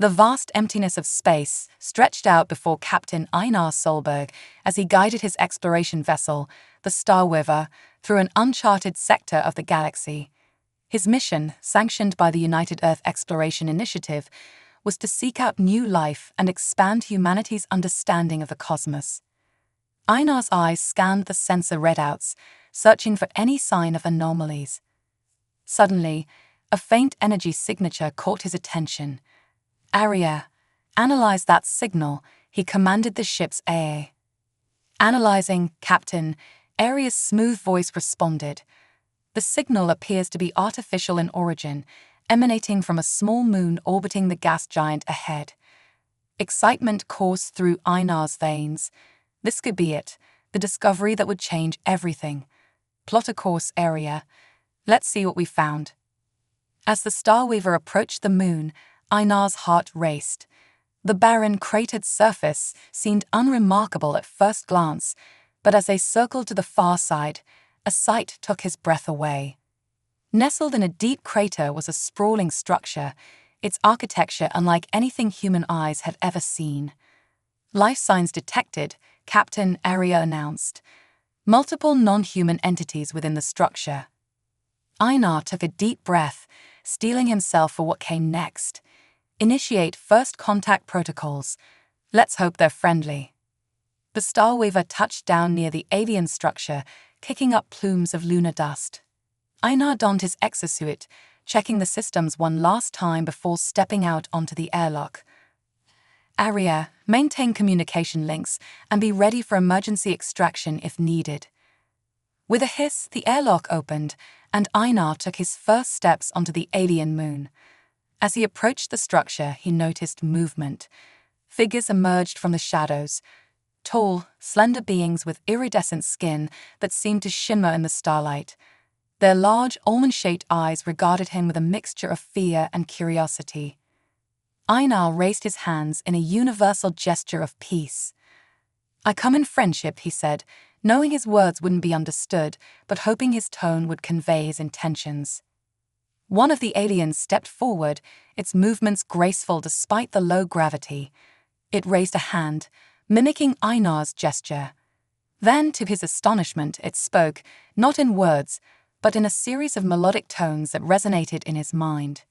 The vast emptiness of space stretched out before Captain Einar Solberg as he guided his exploration vessel, the Starweaver, through an uncharted sector of the galaxy. His mission, sanctioned by the United Earth Exploration Initiative, was to seek out new life and expand humanity's understanding of the cosmos. Einar's eyes scanned the sensor readouts, searching for any sign of anomalies. Suddenly, a faint energy signature caught his attention. "Aria, analyze that signal," he commanded the ship's AA. "Analyzing, Captain," Aria's smooth voice responded. "The signal appears to be artificial in origin, emanating from a small moon orbiting the gas giant ahead." Excitement coursed through Einar's veins. This could be it, the discovery that would change everything. "Plot a course, Aria. Let's see what we found." As the Starweaver approached the moon, Einar's heart raced. The barren, cratered surface seemed unremarkable at first glance, but as they circled to the far side, a sight took his breath away. Nestled in a deep crater was a sprawling structure, its architecture unlike anything human eyes had ever seen. "Life signs detected," Captain Aria announced. "Multiple non-human entities within the structure." Einar took a deep breath, steeling himself for what came next. "Initiate first contact protocols. Let's hope they're friendly." The Starweaver touched down near the alien structure, kicking up plumes of lunar dust. Einar donned his exosuit, checking the systems one last time before stepping out onto the airlock. "Aria, maintain communication links and be ready for emergency extraction if needed." With a hiss, the airlock opened, and Einar took his first steps onto the alien moon. As he approached the structure, he noticed movement. Figures emerged from the shadows. Tall, slender beings with iridescent skin that seemed to shimmer in the starlight. Their large, almond-shaped eyes regarded him with a mixture of fear and curiosity. Einar raised his hands in a universal gesture of peace. "I come in friendship," he said, knowing his words wouldn't be understood, but hoping his tone would convey his intentions. One of the aliens stepped forward, its movements graceful despite the low gravity. It raised a hand, mimicking Einar's gesture. Then, to his astonishment, it spoke, not in words, but in a series of melodic tones that resonated in his mind.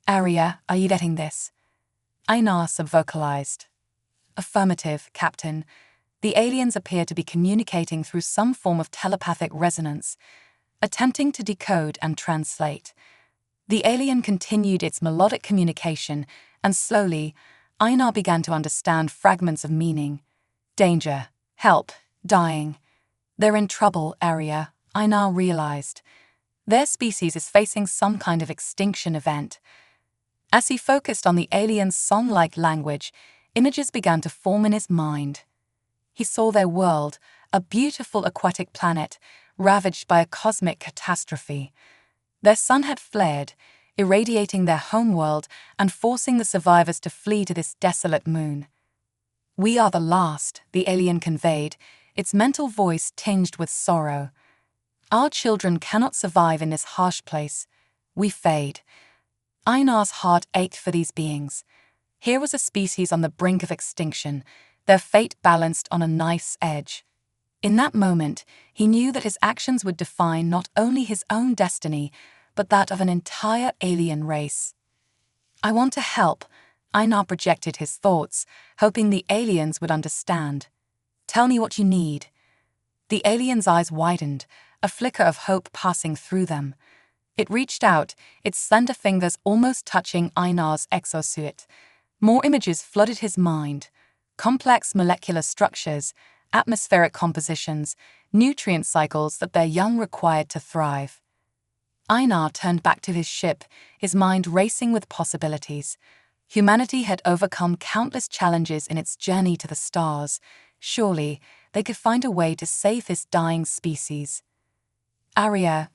"Aria, are you getting this?" Einar subvocalized. "Affirmative, Captain." The aliens appeared to be communicating through some form of telepathic resonance, attempting to decode and translate. The alien continued its melodic communication, and slowly, Einar began to understand fragments of meaning. "Danger, help, dying. They're in trouble, Aria," Einar realized. Their species is facing some kind of extinction event. As he focused on the alien's song-like language, images began to form in his mind. He saw their world, a beautiful aquatic planet, ravaged by a cosmic catastrophe. Their sun had flared, irradiating their homeworld and forcing the survivors to flee to this desolate moon. "We are the last," the alien conveyed, its mental voice tinged with sorrow. "Our children cannot survive in this harsh place. We fade." Einar's heart ached for these beings. Here was a species on the brink of extinction, their fate balanced on a knife's edge. In that moment, he knew that his actions would define not only his own destiny, but that of an entire alien race. "I want to help," Einar projected his thoughts, hoping the aliens would understand. "Tell me what you need." The alien's eyes widened, a flicker of hope passing through them. It reached out, its slender fingers almost touching Einar's exosuit. More images flooded his mind. Complex molecular structures, atmospheric compositions, nutrient cycles that their young required to thrive. Einar turned back to his ship, his mind racing with possibilities. Humanity had overcome countless challenges in its journey to the stars. Surely, they could find a way to save this dying species. "Aria,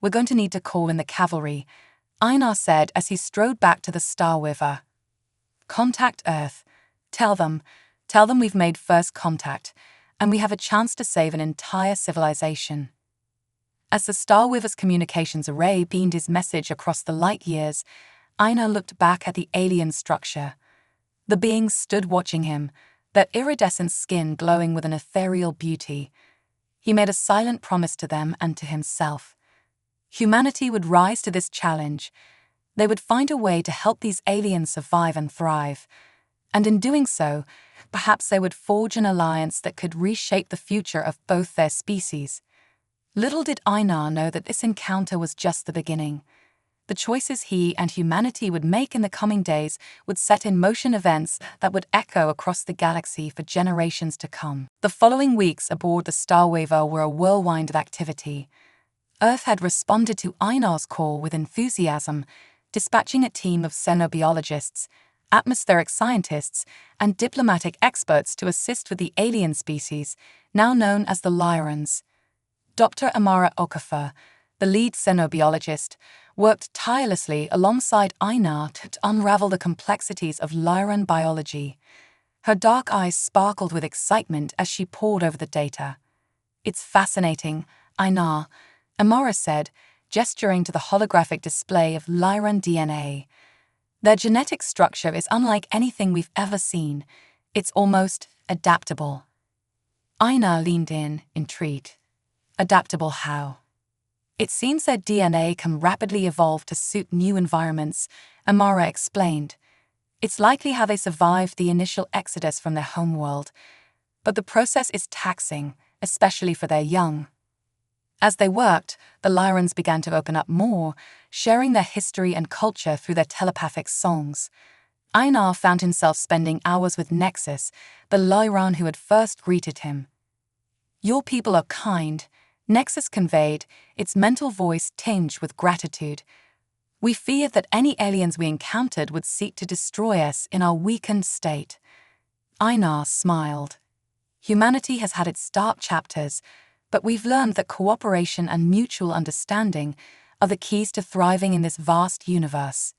we're going to need to call in the cavalry," Einar said as he strode back to the Starweaver. "Contact Earth. Tell them we've made first contact, and we have a chance to save an entire civilization." As the Starweaver's communications array beamed his message across the light years, Einar looked back at the alien structure. The beings stood watching him, their iridescent skin glowing with an ethereal beauty. He made a silent promise to them and to himself. Humanity would rise to this challenge. They would find a way to help these aliens survive and thrive. And in doing so, perhaps they would forge an alliance that could reshape the future of both their species. Little did Einar know that this encounter was just the beginning. The choices he and humanity would make in the coming days would set in motion events that would echo across the galaxy for generations to come. The following weeks aboard the Starwaver were a whirlwind of activity. Earth had responded to Einar's call with enthusiasm, dispatching a team of xenobiologists, atmospheric scientists, and diplomatic experts to assist with the alien species, now known as the Lyrans. Dr. Amara Okafor, the lead xenobiologist, worked tirelessly alongside Einar to unravel the complexities of Lyran biology. Her dark eyes sparkled with excitement as she pored over the data. "It's fascinating, Einar," Amara said, gesturing to the holographic display of Lyran DNA. "Their genetic structure is unlike anything we've ever seen. It's almost adaptable." Einar leaned in, intrigued. "Adaptable how?" "It seems their DNA can rapidly evolve to suit new environments," Amara explained. "It's likely how they survived the initial exodus from their homeworld. But the process is taxing, especially for their young." As they worked, the Lyrans began to open up more, sharing their history and culture through their telepathic songs. Einar found himself spending hours with Nexus, the Lyran who had first greeted him. "Your people are kind," Nexus conveyed, its mental voice tinged with gratitude. "We feared that any aliens we encountered would seek to destroy us in our weakened state." Einar smiled. "Humanity has had its dark chapters, but we've learned that cooperation and mutual understanding are the keys to thriving in this vast universe."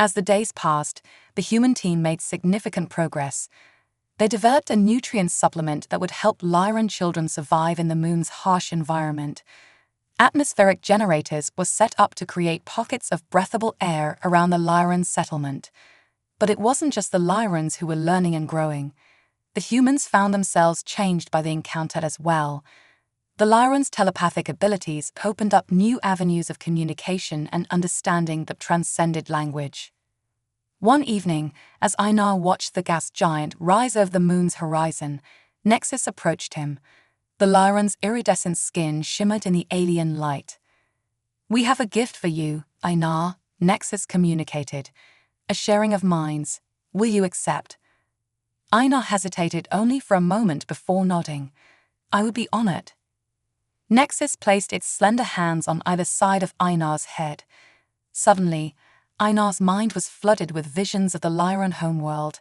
As the days passed, the human team made significant progress. They developed a nutrient supplement that would help Lyran children survive in the moon's harsh environment. Atmospheric generators were set up to create pockets of breathable air around the Lyran settlement. But it wasn't just the Lyrans who were learning and growing. The humans found themselves changed by the encounter as well. The Lyrans' telepathic abilities opened up new avenues of communication and understanding that transcended language. One evening, as Einar watched the gas giant rise over the moon's horizon, Nexus approached him. The Lyran's iridescent skin shimmered in the alien light. "We have a gift for you, Einar," Nexus communicated. "A sharing of minds. Will you accept?" Einar hesitated only for a moment before nodding. "I would be honored." Nexus placed its slender hands on either side of Einar's head. Suddenly, Einar's mind was flooded with visions of the Lyran homeworld.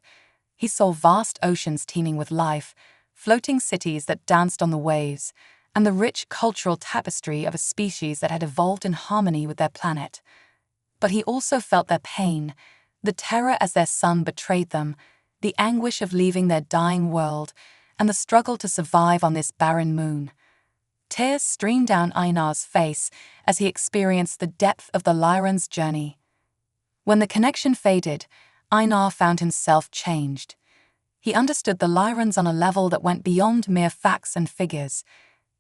He saw vast oceans teeming with life, floating cities that danced on the waves, and the rich cultural tapestry of a species that had evolved in harmony with their planet. But he also felt their pain, the terror as their sun betrayed them, the anguish of leaving their dying world, and the struggle to survive on this barren moon. Tears streamed down Einar's face as he experienced the depth of the Lyran's journey. When the connection faded, Einar found himself changed. He understood the Lyrans on a level that went beyond mere facts and figures.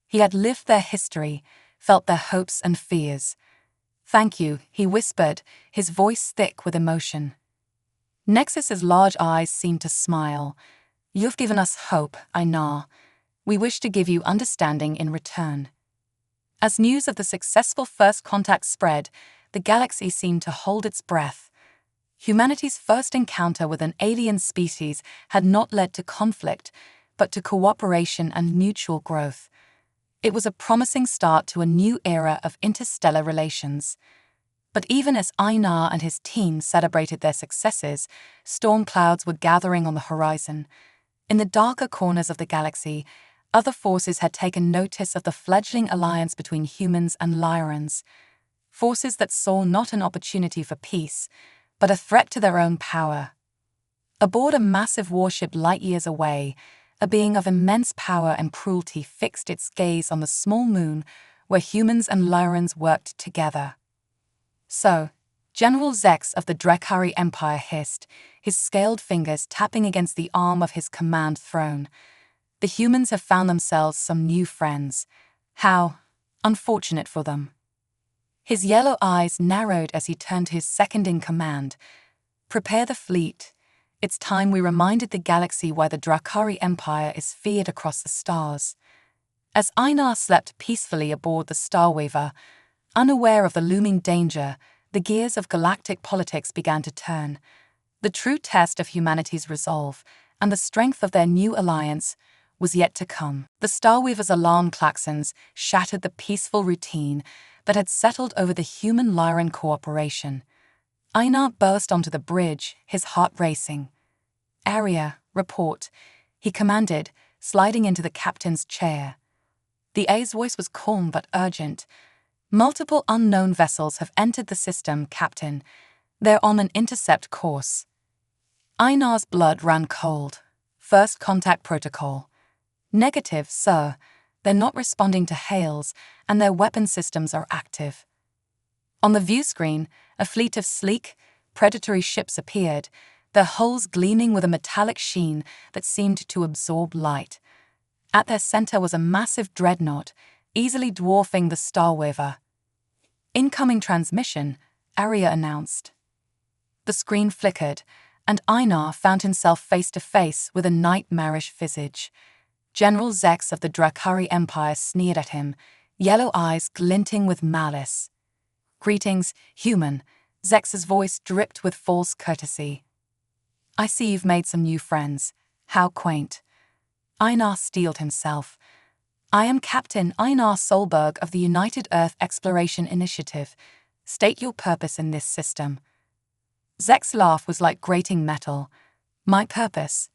He had lived their history, felt their hopes and fears. "Thank you," he whispered, his voice thick with emotion. Nexus's large eyes seemed to smile. "You've given us hope, Einar. We wish to give you understanding in return." As news of the successful first contact spread, the galaxy seemed to hold its breath. Humanity's first encounter with an alien species had not led to conflict, but to cooperation and mutual growth. It was a promising start to a new era of interstellar relations. But even as Einar and his team celebrated their successes, storm clouds were gathering on the horizon. In the darker corners of the galaxy, other forces had taken notice of the fledgling alliance between humans and Lyrans. Forces that saw not an opportunity for peace, but a threat to their own power. Aboard a massive warship light years away, a being of immense power and cruelty fixed its gaze on the small moon where humans and Lyrans worked together. "So, General Zex of the Drekari Empire hissed, his scaled fingers tapping against the arm of his command throne. The humans have found themselves some new friends. How unfortunate for them. His yellow eyes narrowed as he turned to his second-in-command. Prepare the fleet. It's time we reminded the galaxy why the Drakari Empire is feared across the stars. As Einar slept peacefully aboard the Starweaver, unaware of the looming danger, the gears of galactic politics began to turn. The true test of humanity's resolve and the strength of their new alliance was yet to come. The Starweaver's alarm klaxons shattered the peaceful routine that had settled over the human-Lyran cooperation. Einar burst onto the bridge, his heart racing. "Area, report," he commanded, sliding into the captain's chair. The A's voice was calm but urgent. "Multiple unknown vessels have entered the system, Captain. They're on an intercept course." Einar's blood ran cold. First contact protocol. "Negative, sir. They're not responding to hails, and their weapon systems are active." On the view screen, a fleet of sleek, predatory ships appeared, their hulls gleaming with a metallic sheen that seemed to absorb light. At their center was a massive dreadnought, easily dwarfing the Starweaver. "Incoming transmission," Arya announced. The screen flickered, and Einar found himself face to face with a nightmarish visage. General Zex of the Drakari Empire sneered at him, yellow eyes glinting with malice. "Greetings, human," Zex's voice dripped with false courtesy. "I see you've made some new friends. How quaint." Einar steeled himself. "I am Captain Einar Solberg of the United Earth Exploration Initiative. State your purpose in this system." Zek's laugh was like grating metal. "My purpose?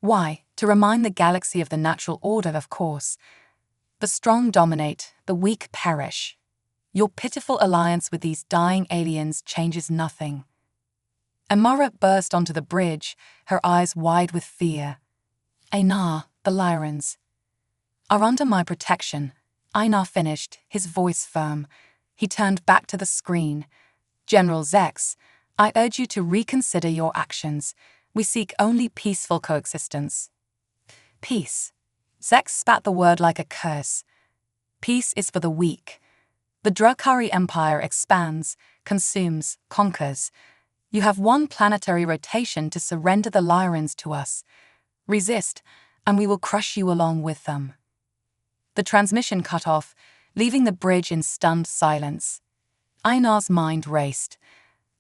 Why, to remind the galaxy of the natural order, of course. The strong dominate, the weak perish. Your pitiful alliance with these dying aliens changes nothing." Amara burst onto the bridge, her eyes wide with fear. "Einar, the Lyrans are under my protection," Einar finished, his voice firm. He turned back to the screen. "General Zex, I urge you to reconsider your actions. We seek only peaceful coexistence." "Peace." Zex spat the word like a curse. "Peace is for the weak. The Drakari Empire expands, consumes, conquers. You have one planetary rotation to surrender the Lyrans to us. Resist, and we will crush you along with them." The transmission cut off, leaving the bridge in stunned silence. Einar's mind raced.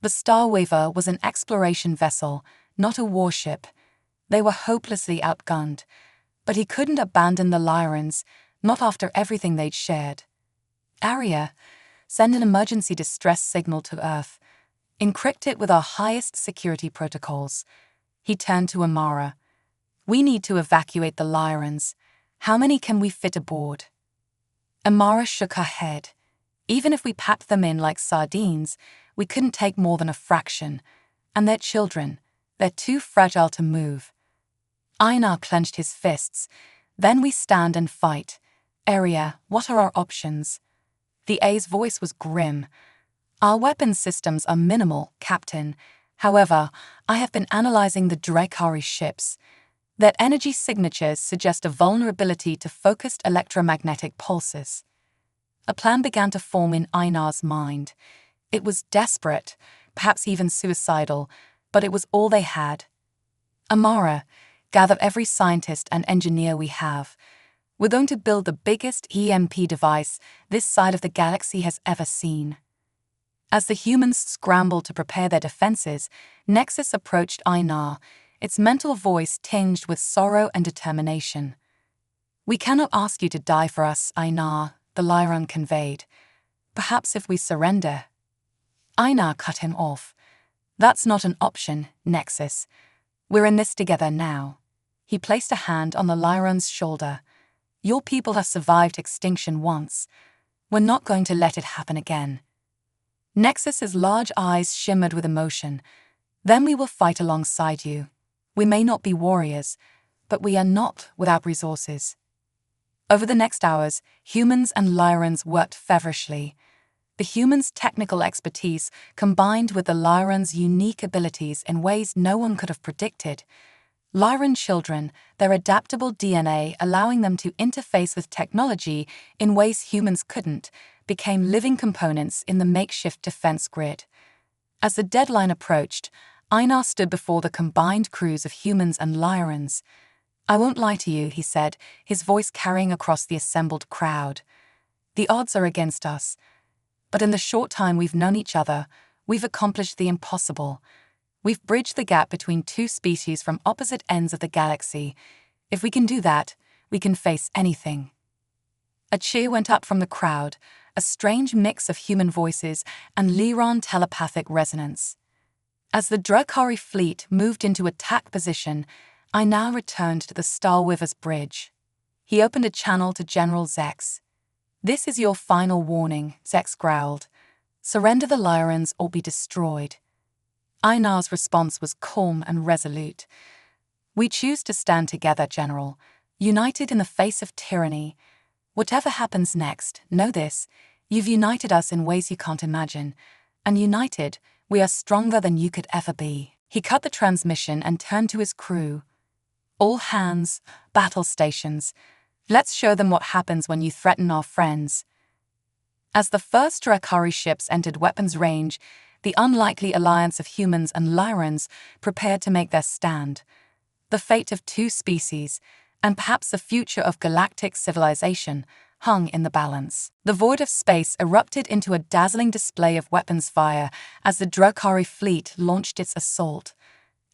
The Starweaver was an exploration vessel, not a warship. They were hopelessly outgunned, but he couldn't abandon the Lyrans, not after everything they'd shared. "Arya, send an emergency distress signal to Earth. Encrypt it with our highest security protocols." He turned to Amara. "We need to evacuate the Lyrans. How many can we fit aboard?" Amara shook her head. "Even if we packed them in like sardines, we couldn't take more than a fraction. And they're children. They're too fragile to move." Einar clenched his fists. "Then we stand and fight. Arya, what are our options?" The A's voice was grim. "Our weapons systems are minimal, Captain. However, I have been analyzing the Drakari ships. Their energy signatures suggest a vulnerability to focused electromagnetic pulses." A plan began to form in Einar's mind. It was desperate, perhaps even suicidal, but it was all they had. "Amara, gather every scientist and engineer we have. We're going to build the biggest EMP device this side of the galaxy has ever seen." As the humans scrambled to prepare their defenses, Nexus approached Einar, its mental voice tinged with sorrow and determination. "We cannot ask you to die for us, Einar," the Lyran conveyed. "Perhaps if we surrender." Einar cut him off. "That's not an option, Nexus. We're in this together now." He placed a hand on the Lyran's shoulder. "Your people have survived extinction once. We're not going to let it happen again." Nexus's large eyes shimmered with emotion. "Then we will fight alongside you. We may not be warriors, but we are not without resources." Over the next hours, humans and Lyrans worked feverishly. The humans' technical expertise combined with the Lyran's unique abilities in ways no one could have predicted. Lyran children, their adaptable DNA allowing them to interface with technology in ways humans couldn't, became living components in the makeshift defense grid. As the deadline approached, Einar stood before the combined crews of humans and Lyrans. "I won't lie to you," he said, his voice carrying across the assembled crowd. "The odds are against us. But in the short time we've known each other, we've accomplished the impossible. We've bridged the gap between two species from opposite ends of the galaxy. If we can do that, we can face anything." A cheer went up from the crowd, a strange mix of human voices and Lyran telepathic resonance. As the Drukhari fleet moved into attack position, I now returned to the Starweaver's bridge. He opened a channel to General Zex. "This is your final warning," Zex growled. "Surrender the Lyrans or be destroyed." Einar's response was calm and resolute. "We choose to stand together, General, united in the face of tyranny. Whatever happens next, know this, you've united us in ways you can't imagine, and united, we are stronger than you could ever be." He cut the transmission and turned to his crew. "All hands, battle stations. Let's show them what happens when you threaten our friends." As the first Drukhari ships entered weapons range, the unlikely alliance of humans and Lyrans prepared to make their stand. The fate of two species, and perhaps the future of galactic civilization, hung in the balance. The void of space erupted into a dazzling display of weapons fire as the Drukhari fleet launched its assault.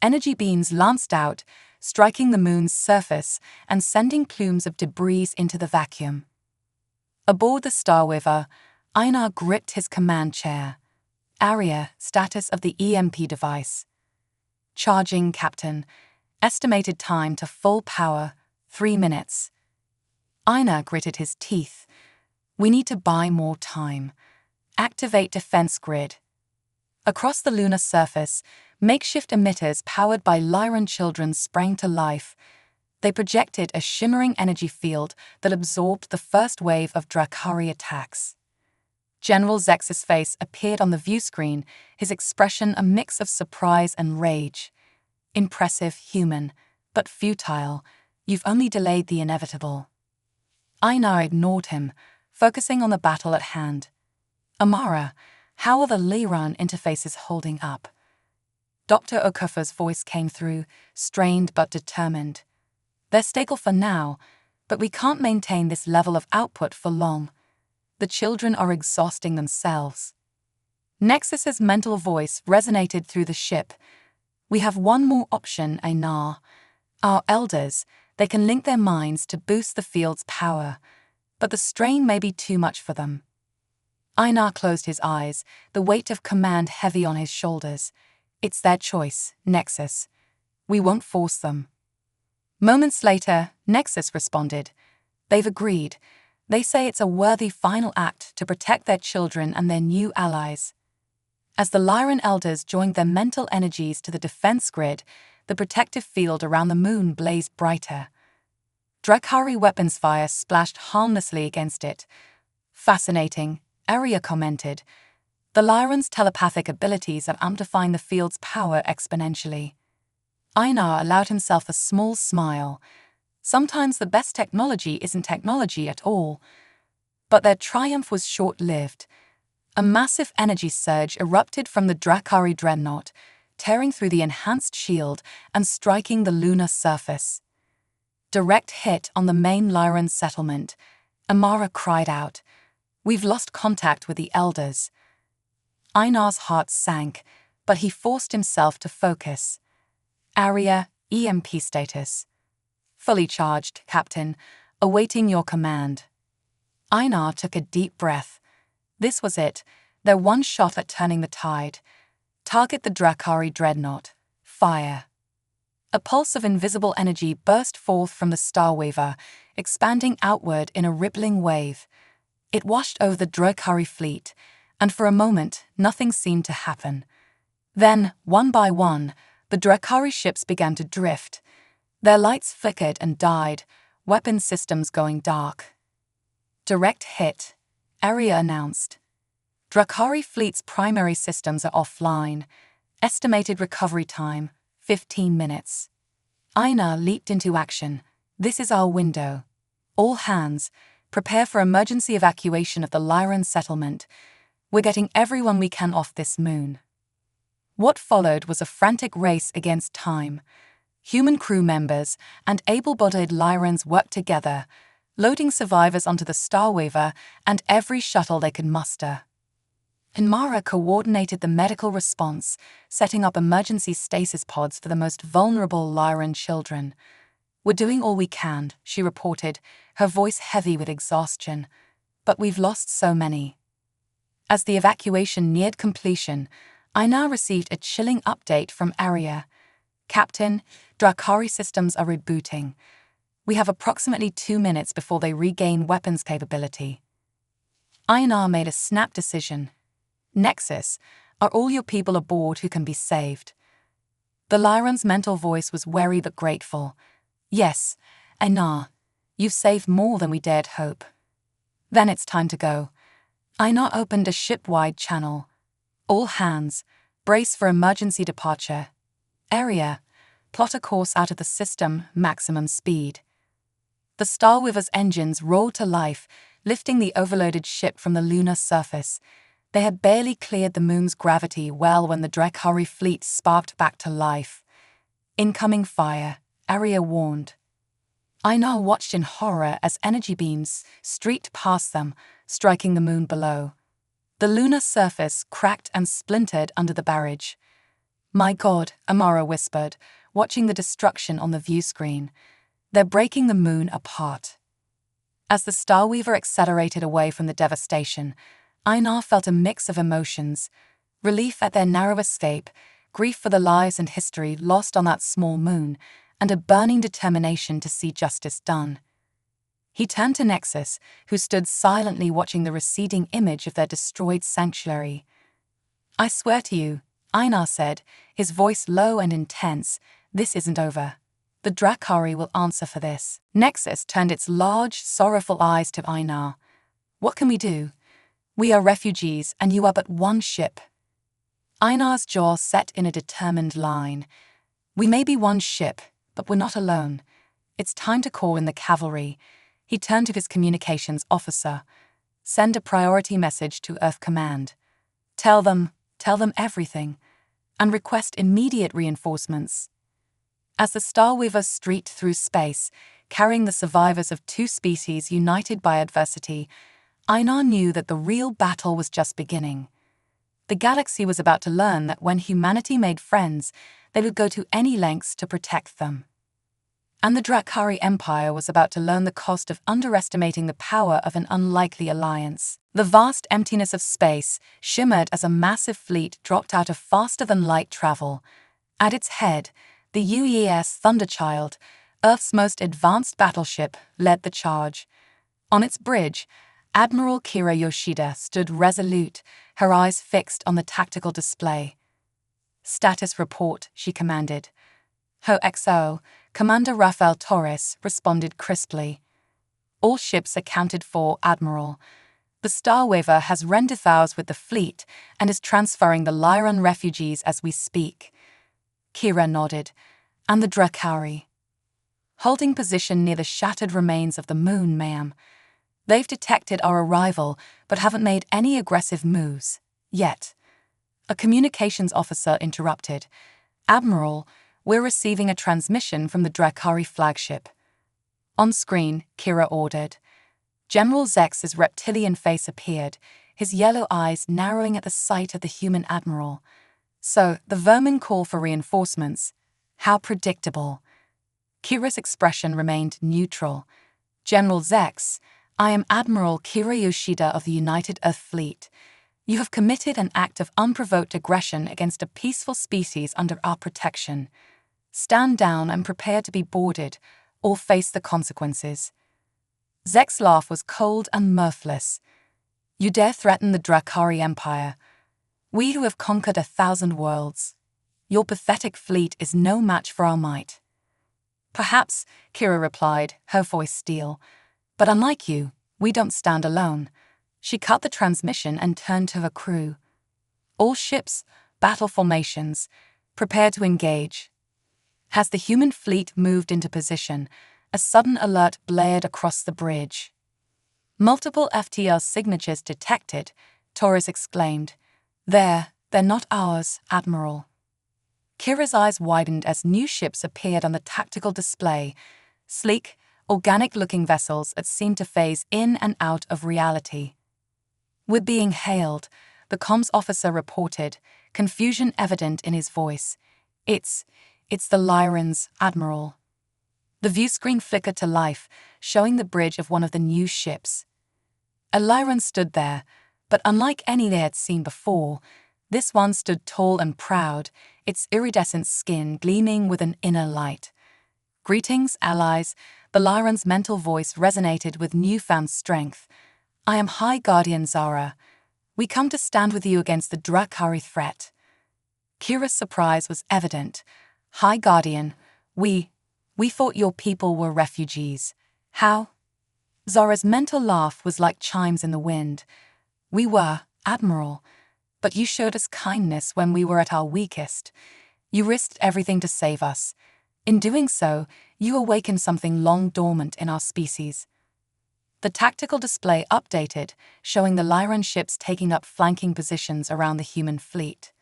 Energy beams lanced out, striking the moon's surface and sending plumes of debris into the vacuum. Aboard the Starweaver, Einar gripped his command chair. "Aria, status of the EMP device." "Charging, Captain. Estimated time to full power, 3 minutes." Einar gritted his teeth. "We need to buy more time. Activate defense grid." Across the lunar surface, makeshift emitters powered by Lyran children sprang to life. They projected a shimmering energy field that absorbed the first wave of Drukhari attacks. General Zex's face appeared on the view screen, his expression a mix of surprise and rage. "Impressive, human, but futile. You've only delayed the inevitable." Einar ignored him, focusing on the battle at hand. "Amara, how are the Lyran interfaces holding up?" Dr. Okafor's voice came through, strained but determined. "They're stable for now, but we can't maintain this level of output for long. The children are exhausting themselves." Nexus's mental voice resonated through the ship. "We have one more option, Einar. Our elders, they can link their minds to boost the field's power, but the strain may be too much for them." Einar closed his eyes, the weight of command heavy on his shoulders. "It's their choice, Nexus. We won't force them." Moments later, Nexus responded. "They've agreed. They say it's a worthy final act to protect their children and their new allies." As the Lyran elders joined their mental energies to the defense grid, the protective field around the moon blazed brighter. Drukhari weapons fire splashed harmlessly against it. "Fascinating," Aria commented. "The Lyran's telepathic abilities are amplifying the field's power exponentially." Einar allowed himself a small smile. Sometimes the best technology isn't technology at all. But their triumph was short-lived. A massive energy surge erupted from the Drukhari dreadnought, tearing through the enhanced shield and striking the lunar surface. Direct hit on the main Lyran settlement. Amara cried out, "We've lost contact with the elders." Einar's heart sank, but he forced himself to focus. "Aria, EMP status." "Fully charged, Captain. Awaiting your command." Einar took a deep breath. This was it, their one shot at turning the tide. Target the Drukhari dreadnought. Fire. A pulse of invisible energy burst forth from the Starweaver, expanding outward in a rippling wave. It washed over the Drukhari fleet, and for a moment, nothing seemed to happen. Then, one by one, the Drukhari ships began to drift. Their lights flickered and died, weapon systems going dark. "Direct hit," Aria announced. Drakari fleet's primary systems are offline. Estimated recovery time, 15 minutes. Einar leaped into action. This is our window. All hands, prepare for emergency evacuation of the Lyran settlement. We're getting everyone we can off this moon. What followed was a frantic race against time. Human crew members and able-bodied Lyrans worked together, loading survivors onto the Starweaver and every shuttle they could muster. Inmara coordinated the medical response, setting up emergency stasis pods for the most vulnerable Lyran children. We're doing all we can, she reported, her voice heavy with exhaustion. But we've lost so many. As the evacuation neared completion, I now received a chilling update from Arya. Captain, Drakari systems are rebooting. We have approximately 2 minutes before they regain weapons capability. Einar made a snap decision. Nexus, are all your people aboard who can be saved? The Lyran's mental voice was wary but grateful. Yes, Einar, you've saved more than we dared hope. Then it's time to go. Einar opened a ship-wide channel. All hands, brace for emergency departure. Area, plot a course out of the system, maximum speed. The Starweaver's engines roared to life, lifting the overloaded ship from the lunar surface. They had barely cleared the moon's gravity well when the Drakari fleet sparked back to life. Incoming fire, Arya warned. Einar watched in horror as energy beams streaked past them, striking the moon below. The lunar surface cracked and splintered under the barrage. My God, Amara whispered, watching the destruction on the view screen. They're breaking the moon apart. As the Starweaver accelerated away from the devastation, Einar felt a mix of emotions: relief at their narrow escape, grief for the lives and history lost on that small moon, and a burning determination to see justice done. He turned to Nexus, who stood silently watching the receding image of their destroyed sanctuary. I swear to you, Einar said, his voice low and intense, this isn't over. The Drakari will answer for this. Nexus turned its large, sorrowful eyes to Einar. What can we do? We are refugees, and you are but one ship. Einar's jaw set in a determined line. We may be one ship, but we're not alone. It's time to call in the cavalry. He turned to his communications officer. Send a priority message to Earth Command. Tell them everything, and request immediate reinforcements. As the Starweaver streaked through space, carrying the survivors of 2 species united by adversity, Einar knew that the real battle was just beginning. The galaxy was about to learn that when humanity made friends, they would go to any lengths to protect them. And the Drakari Empire was about to learn the cost of underestimating the power of an unlikely alliance. The vast emptiness of space shimmered as a massive fleet dropped out of faster-than-light travel. At its head, the UES Thunderchild, Earth's most advanced battleship, led the charge. On its bridge, Admiral Kira Yoshida stood resolute, her eyes fixed on the tactical display. Status report, she commanded. Her XO, Commander Rafael Torres, responded crisply. All ships accounted for, Admiral. The Starweaver has rendezvoused with the fleet and is transferring the Lyran refugees as we speak. Kira nodded. And the Drakari? Holding position near the shattered remains of the moon, ma'am. They've detected our arrival, but haven't made any aggressive moves. Yet. A communications officer interrupted. Admiral, we're receiving a transmission from the Drakari flagship. On screen, Kira ordered. General Zex's reptilian face appeared, his yellow eyes narrowing at the sight of the human admiral. So, the vermin call for reinforcements. How predictable. Kira's expression remained neutral. General Zex, I am Admiral Kira Yoshida of the United Earth Fleet. You have committed an act of unprovoked aggression against a peaceful species under our protection. Stand down and prepare to be boarded, or face the consequences. Zek's laugh was cold and mirthless. You dare threaten the Drakari Empire. We who have conquered 1,000 worlds. Your pathetic fleet is no match for our might. Perhaps, Kira replied, her voice steel. But unlike you, we don't stand alone. She cut the transmission and turned to her crew. All ships, battle formations, prepare to engage. As the human fleet moved into position, a sudden alert blared across the bridge. Multiple FTL signatures detected, Torres exclaimed. They're not ours, Admiral. Kira's eyes widened as new ships appeared on the tactical display, sleek, organic-looking vessels that seemed to phase in and out of reality. We're being hailed, the comms officer reported, confusion evident in his voice. It's the Lyrans, Admiral. The viewscreen flickered to life, showing the bridge of one of the new ships. A Lyran stood there, but unlike any they had seen before, this one stood tall and proud, its iridescent skin gleaming with an inner light. Greetings, allies, the Lyran's mental voice resonated with newfound strength. I am High Guardian Zara. We come to stand with you against the Drukhari threat. Kira's surprise was evident. High Guardian, we thought your people were refugees. How? Zara's mental laugh was like chimes in the wind. We were, Admiral, but you showed us kindness when we were at our weakest. You risked everything to save us. In doing so, you awakened something long dormant in our species. The tactical display updated, showing the Lyran ships taking up flanking positions around the human fleet.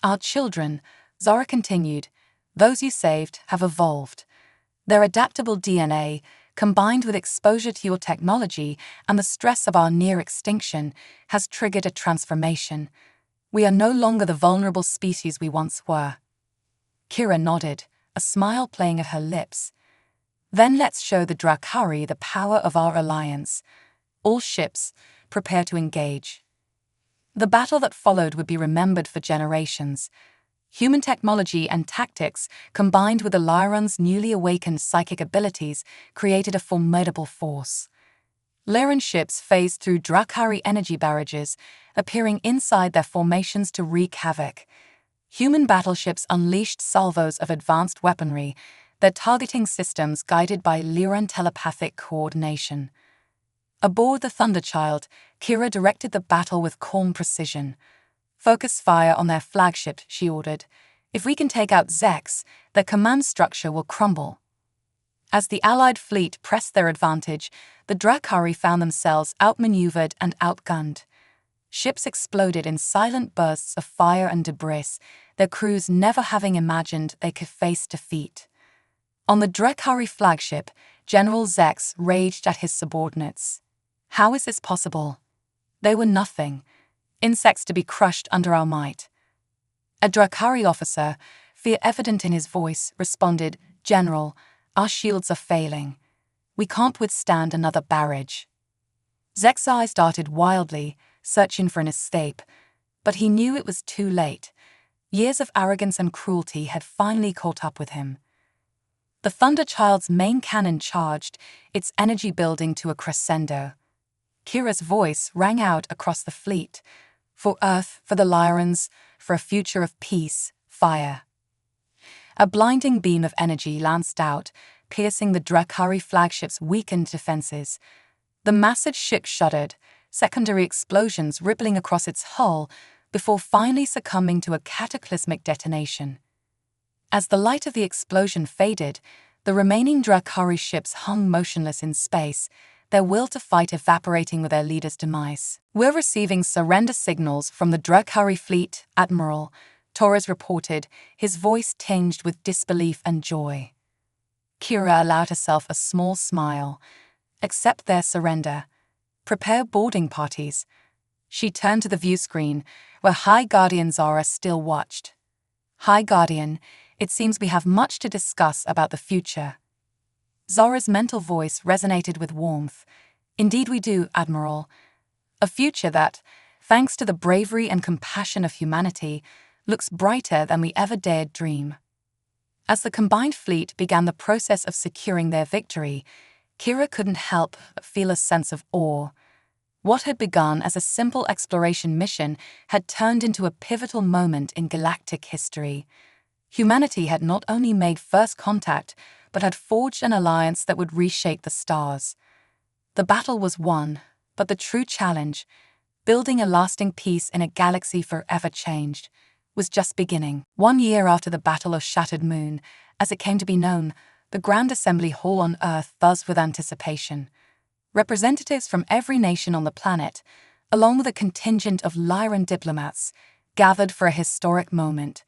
Our children, Zara continued, those you saved have evolved. Their adaptable DNA, combined with exposure to your technology and the stress of our near extinction, has triggered a transformation. We are no longer the vulnerable species we once were. Kira nodded, a smile playing at her lips. Then let's show the Drukhari the power of our alliance. All ships, prepare to engage. The battle that followed would be remembered for generations. Human technology and tactics, combined with the Lyran's newly awakened psychic abilities, created a formidable force. Lyran ships phased through Drukhari energy barrages, appearing inside their formations to wreak havoc. Human battleships unleashed salvos of advanced weaponry, their targeting systems guided by Lyran telepathic coordination. Aboard the Thunderchild, Kira directed the battle with calm precision. Focus fire on their flagship, she ordered. If we can take out Zex, their command structure will crumble. As the Allied fleet pressed their advantage, the Drukhari found themselves outmaneuvered and outgunned. Ships exploded in silent bursts of fire and debris, their crews never having imagined they could face defeat. On the Drukhari flagship, General Zex raged at his subordinates. How is this possible? They were nothing. Insects to be crushed under our might. A Drukhari officer, fear evident in his voice, responded, General, our shields are failing. We can't withstand another barrage. Zek's eyes darted wildly, searching for an escape, but he knew it was too late. Years of arrogance and cruelty had finally caught up with him. The Thunderchild's main cannon charged, its energy building to a crescendo. Kira's voice rang out across the fleet. For Earth, for the Lyrans, for a future of peace, fire. A blinding beam of energy lanced out, piercing the Drukhari flagship's weakened defenses. The massive ship shuddered, secondary explosions rippling across its hull, before finally succumbing to a cataclysmic detonation. As the light of the explosion faded, the remaining Drukhari ships hung motionless in space, their will to fight evaporating with their leader's demise. We're receiving surrender signals from the Drukhari fleet, Admiral, Torres reported, his voice tinged with disbelief and joy. Kira allowed herself a small smile. Accept their surrender. Prepare boarding parties. She turned to the view screen, where High Guardian Zara still watched. High Guardian, it seems we have much to discuss about the future. Zara's mental voice resonated with warmth. Indeed we do, Admiral. A future that, thanks to the bravery and compassion of humanity, looks brighter than we ever dared dream. As the combined fleet began the process of securing their victory, Kira couldn't help but feel a sense of awe. What had begun as a simple exploration mission had turned into a pivotal moment in galactic history. Humanity had not only made first contact, but had forged an alliance that would reshape the stars. The battle was won, But the true challenge, building a lasting peace in a galaxy forever changed, was just beginning. 1 year after the Battle of Shattered Moon, as it came to be known, the Grand Assembly Hall on Earth buzzed with anticipation. Representatives from every nation on the planet, along with a contingent of Lyran diplomats, gathered for a historic moment.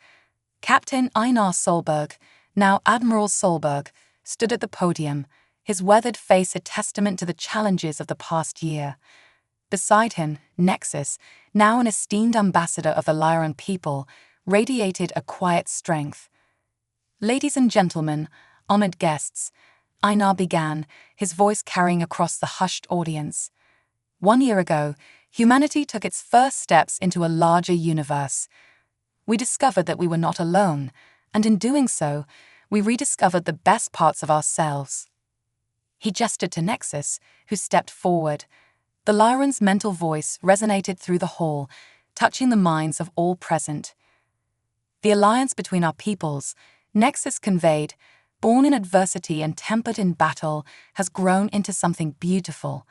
Captain Einar Solberg, now Admiral Solberg, stood at the podium, his weathered face a testament to the challenges of the past year. Beside him, Nexus, now an esteemed ambassador of the Lyran people, radiated a quiet strength. "Ladies and gentlemen, honored guests," Einar began, his voice carrying across the hushed audience. 1 year ago, humanity took its first steps into a larger universe. We discovered that we were not alone, and in doing so, we rediscovered the best parts of ourselves. He gestured to Nexus, who stepped forward. The Lyran's mental voice resonated through the hall, touching the minds of all present. "The alliance between our peoples," Nexus conveyed, "born in adversity and tempered in battle, has grown into something beautiful.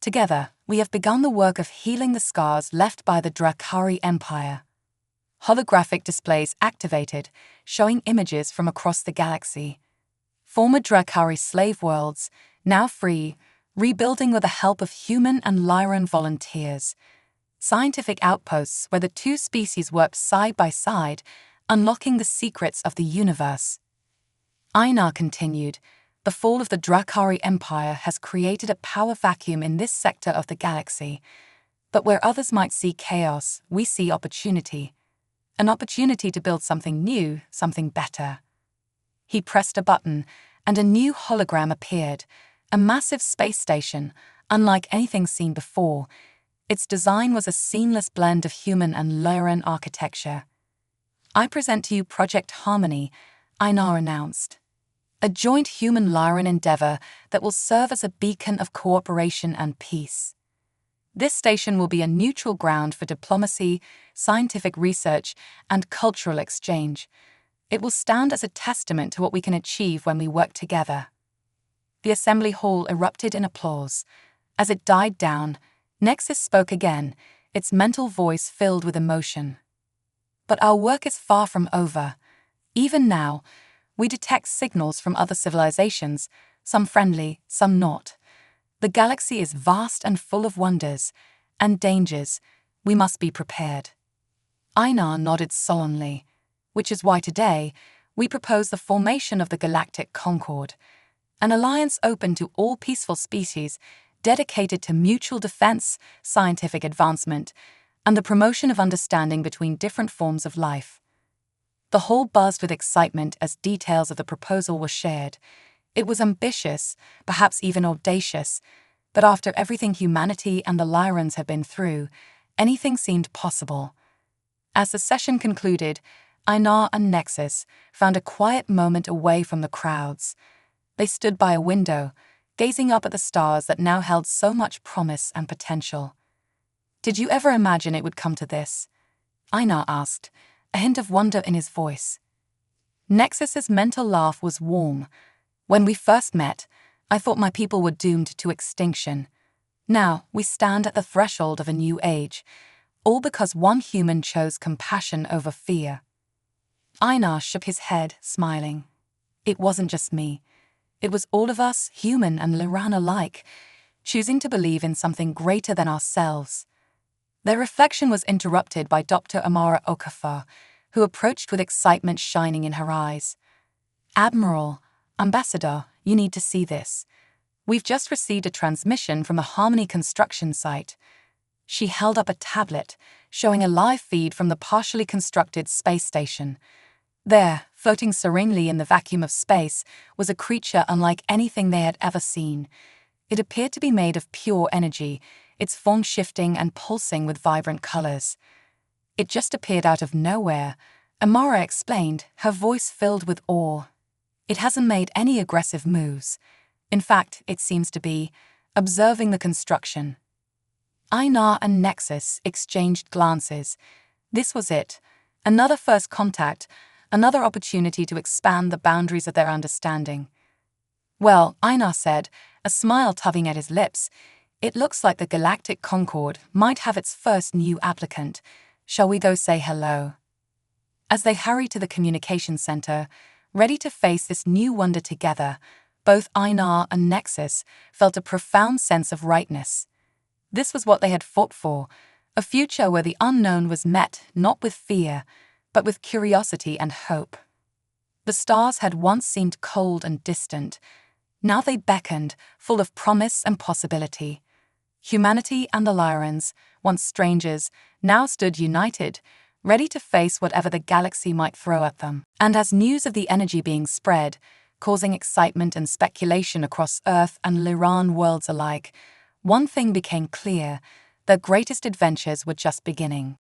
Together, we have begun the work of healing the scars left by the Drakari Empire." Holographic displays activated, showing images from across the galaxy. Former Drakari slave worlds, now free, rebuilding with the help of human and Lyran volunteers. Scientific outposts where the two species worked side by side, unlocking the secrets of the universe. Einar continued, "The fall of the Drakari Empire has created a power vacuum in this sector of the galaxy. But where others might see chaos, we see opportunity. An opportunity to build something new, something better." He pressed a button, and a new hologram appeared, a massive space station, unlike anything seen before. Its design was a seamless blend of human and Lyran architecture. "I present to you Project Harmony," Einar announced. "A joint human-Lyran endeavor that will serve as a beacon of cooperation and peace. This station will be a neutral ground for diplomacy, scientific research, and cultural exchange. It will stand as a testament to what we can achieve when we work together." The assembly hall erupted in applause. As it died down, Nexus spoke again, its mental voice filled with emotion. "But our work is far from over. Even now, we detect signals from other civilizations, some friendly, some not. The galaxy is vast and full of wonders and dangers. We must be prepared." Einar nodded solemnly, "Which is why today we propose the formation of the Galactic Concord, an alliance open to all peaceful species, dedicated to mutual defense, scientific advancement, and the promotion of understanding between different forms of life." The hall buzzed with excitement as details of the proposal were shared. It was ambitious, perhaps even audacious, but after everything humanity and the Lyrans had been through, anything seemed possible. As the session concluded, Einar and Nexus found a quiet moment away from the crowds. They stood by a window, gazing up at the stars that now held so much promise and potential. "Did you ever imagine it would come to this?" Einar asked, a hint of wonder in his voice. Nexus's mental laugh was warm. "When we first met, I thought my people were doomed to extinction. Now we stand at the threshold of a new age, all because one human chose compassion over fear." Einar shook his head, smiling. "It wasn't just me. It was all of us, human and Lyran alike, choosing to believe in something greater than ourselves." Their reflection was interrupted by Dr. Amara Okafor, who approached with excitement shining in her eyes. "Admiral, Ambassador, you need to see this. We've just received a transmission from the Harmony construction site." She held up a tablet, showing a live feed from the partially constructed space station. There, floating serenely in the vacuum of space, was a creature unlike anything they had ever seen. It appeared to be made of pure energy, its form shifting and pulsing with vibrant colors. "It just appeared out of nowhere," Amara explained, her voice filled with awe. "It hasn't made any aggressive moves. In fact, it seems to be observing the construction." Einar and Nexus exchanged glances. This was it, another first contact, another opportunity to expand the boundaries of their understanding. "Well," Einar said, a smile tugging at his lips, It looks like the Galactic Concorde might have its first new applicant. Shall we go say hello? As they hurried to the communications center, ready to face this new wonder together, both Einar and Nexus felt a profound sense of rightness. This was what they had fought for, a future where the unknown was met not with fear, but with curiosity and hope. The stars had once seemed cold and distant. Now they beckoned, full of promise and possibility. Humanity and the Lyrans, once strangers, now stood united, ready to face whatever the galaxy might throw at them. And as news of the energy being spread, causing excitement and speculation across Earth and Lyran worlds alike, one thing became clear: their greatest adventures were just beginning.